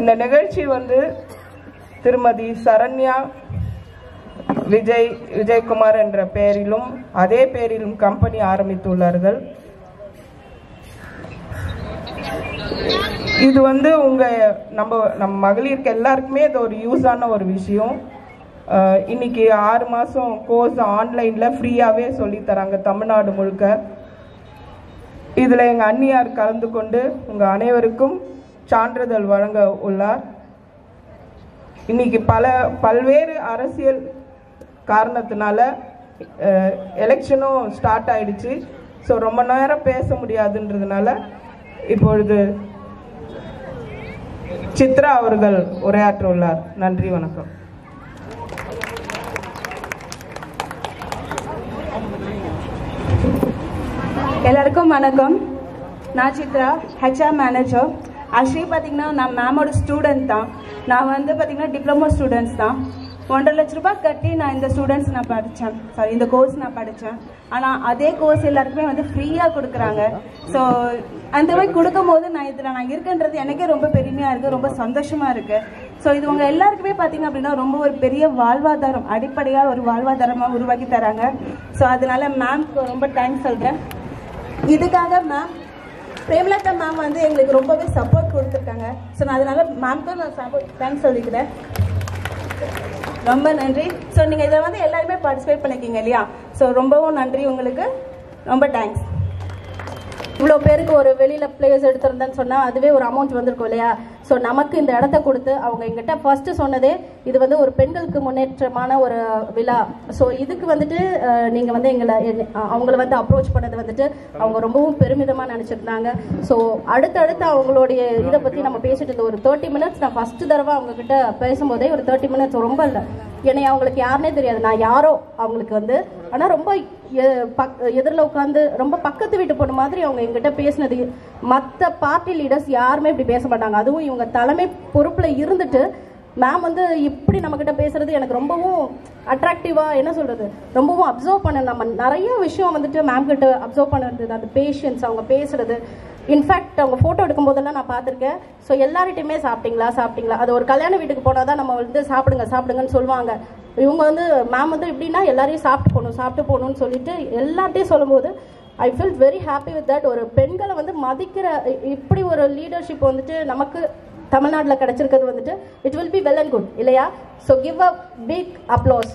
இந்த நிகழ்ச்சி வந்து திருமதி சரண்யா விஜயகுமார் என்ற பெயரிலும் அதே பெயரிலும் கம்பெனி ஆரம்பித்துள்ளார்கள். இது வந்து நம்ம மகளிருக்கு எல்லாருக்குமே இது ஒரு யூஸான ஒரு விஷயம். இன்னைக்கு 6 மாதம் கோர்ஸ் ஆன்லைனில் ஃப்ரீயாகவே சொல்லித்தராங்க தமிழ்நாடு முழுக்க. இதில் எங்கள் அண்ணியார் கலந்து கொண்டு உங்கள் அனைவருக்கும் சான்றிதழ் வழங்க உள்ளார். இன்னைக்கு பல்வேறு அரசியல் காரணத்தினால எலெக்ஷனும் ஸ்டார்ட் ஆயிடுச்சு. ஸோ ரொம்ப நேரம் பேச முடியாதுன்றதுனால இப்பொழுது சித்ரா அவர்கள் உரையாற்ற உள்ளார். நன்றி, வணக்கம். எல்லாருக்கும் வணக்கம். நான் சித்ரா, ஹெச்ஆர் மேனேஜர். ஆக்சுவலி பார்த்தீங்கன்னா நான் மேமோட ஸ்டூடெண்ட் தான். நான் வந்து பார்த்தீங்கன்னா டிப்ளமோ ஸ்டூடெண்ட்ஸ் தான். 1.5 லட்ச ரூபாய் கட்டி நான் இந்த இந்த கோர்ஸ் நான் படித்தேன். ஆனால் அதே கோர்ஸ் எல்லாருக்குமே வந்து ஃப்ரீயாக கொடுக்குறாங்க. ஸோ அந்த மாதிரி கொடுக்கும் போது நான் இருக்குன்றது எனக்கே ரொம்ப பெருமையாக இருக்குது, ரொம்ப சந்தோஷமாக இருக்குது. ஸோ இது உங்கள் எல்லாருக்குமே பார்த்தீங்க அப்படின்னா ரொம்ப ஒரு பெரிய வாழ்வாதாரம், அடிப்படையாக ஒரு வாழ்வாதாரமாக உருவாக்கி தராங்க. ஸோ அதனால மேம்க்கு ரொம்ப தேங்க்ஸ் சொல்கிறேன். இதுக்காக மேம் பிரேமலதா மேம் வந்து எங்களுக்கு ரொம்பவே சப்போர்ட் கொடுத்துருக்காங்க. ஸோ நான் அதனால மேம்க்கு நான் தேங்க்ஸ் சொல்லிக்கிறேன். ரொம்ப நன்றி. ஸோ நீங்கள் இதில் வந்து எல்லாருமே பார்ட்டிசிபேட் பண்ணிக்கிங்க இல்லையா? ஸோ ரொம்பவும் நன்றி உங்களுக்கு, ரொம்ப தேங்க்ஸ். இவ்வளோ பேருக்கு ஒரு வெளியில் பிளேஸ் எடுத்திருந்தேன்னு சொன்னால் அதுவே ஒரு அமௌண்ட் வந்திருக்கும் இல்லையா? ஸோ நமக்கு இந்த இடத்த கொடுத்து அவங்க எங்கிட்ட ஃபர்ஸ்ட்டு சொன்னதே இது வந்து ஒரு பெண்களுக்கு முன்னேற்றமான ஒரு விழா. ஸோ இதுக்கு வந்துட்டு நீங்கள் வந்து அவங்கள வந்து அப்ரோச் பண்ணது வந்துட்டு அவங்க ரொம்பவும் பெருமிதமாக நினச்சிருந்தாங்க. ஸோ அடுத்தடுத்து அவங்களுடைய இதை பற்றி நம்ம பேசிட்டு இருந்த ஒரு 30 மினிட்ஸ் நான் ஃபஸ்ட்டு தடவை அவங்கக்கிட்ட பேசும்போதே ஒரு 30 மினிட்ஸ் ரொம்ப இல்லை. என்னை அவங்களுக்கு யாருனே தெரியாது, நான் யாரோ அவங்களுக்கு வந்து. ஆனால் ரொம்ப எதிரில் உட்காந்து ரொம்ப பக்கத்து வீட்டு பொண்ணு மாதிரி அவங்க எங்கிட்ட பேசினது. மற்ற பார்ட்டி லீடர்ஸ் யாருமே இப்படி பேச மாட்டாங்க. அதுவும் இவங்க தலைமை பொறுப்பில் இருந்துட்டு மேம் வந்து இப்படி நம்மக்கிட்ட பேசுறது எனக்கு ரொம்பவும் அட்ராக்டிவாக, என்ன சொல்கிறது, ரொம்பவும் அப்சர்வ் பண்ண. நம்ம நிறைய விஷயம் வந்துட்டு மேம் கிட்ட அப்சர்வ் பண்ணுறது, அந்த பேஷன்ஸ், அவங்க பேசுறது. இன்ஃபேக்ட் அவங்க ஃபோட்டோ எடுக்கும் போதெல்லாம் நான் பார்த்துருக்கேன். ஸோ எல்லார்கிட்டையுமே சாப்பிட்டீங்களா, அது ஒரு கல்யாண வீட்டுக்கு போனால் தான் நம்ம வந்து சாப்பிடுங்கன்னு சொல்லுவாங்க. இவங்க வந்து மேம் வந்து எப்படின்னா எல்லாரையும் சாப்பிட்டு போகணும்னு சொல்லிட்டு எல்லார்ட்டையும் சொல்லும்போது I feel very happy with that. ஒரு பெண்களை வந்து மதிக்கிற இப்படி ஒரு லீடர்ஷிப் வந்துட்டு நமக்கு தமிழ்நாட்டில் கிடைச்சிருக்கிறது வந்துட்டு it will be well and good இல்லையா? So give a big applause.